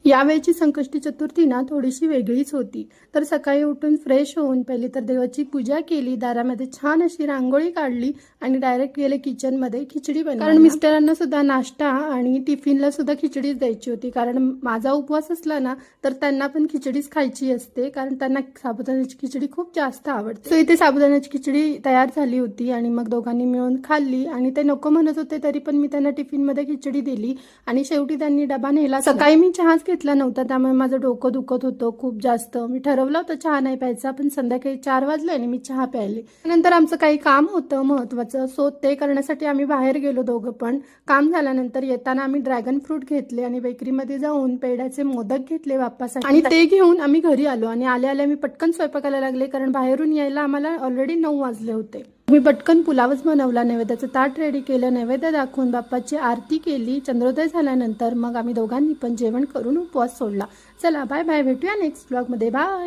यावेळची संकष्टी चतुर्थी ना थोडीशी वेगळीच होती. तर सकाळी उठून फ्रेश होऊन पहिली तर देवाची पूजा केली, दारामध्ये छान अशी रांगोळी काढली आणि डायरेक्ट गेले किचनमध्ये खिचडी बनवायला. कारण मिस्टरांना सुद्धा नाश्ता आणि टिफिनला सुद्धा खिचडीच द्यायची होती. कारण माझा उपवास असला ना तर त्यांना पण खिचडीच खायची असते, कारण त्यांना साबुदाण्याची खिचडी खूप जास्त आवडते. सो इथे साबुदाण्याची खिचडी तयार झाली होती आणि मग दोघांनी मिळून खाल्ली आणि ते नको म्हणत होते तरी पण मी त्यांना टिफिनमध्ये खिचडी दिली आणि शेवटी त्यांनी डबा नेला. सकाळी मी चहाच घेतला नव्हता, त्यामुळे माझं डोकं दुखत होतं खूप जास्त. मी ठरवलं होतं चहा नाही प्यायचा, पण संध्याकाळी 4 वाजले आणि मी चहा प्यायले. नंतर आमचं काही काम होतं महत्वाचं, सो ते करण्यासाठी आम्ही बाहेर गेलो दोघं पण. काम झाल्यानंतर येताना आम्ही ड्रॅगन फ्रूट घेतले आणि बेकरीमध्ये जाऊन पेढ्याचे मोदक घेतले बाप्पासाठी आणि ते घेऊन आम्ही घरी आलो. आणि आल्या आल्या मी पटकन स्वयंपाकाला लागले, कारण बाहेरून यायला आम्हाला ऑलरेडी 9 वाजले होते. मी पटकन पुलावच बनवला, नैवेद्याचं ताट रेडी केलं, नैवेद्य दाखवून बाप्पाची आरती केली. चंद्रोदय झाल्यानंतर मग आम्ही दोघांनी पण जेवण करून उपवास सोडला. चला बाय बाय, भेटूया नेक्स्ट ब्लॉगमध्ये. बाय.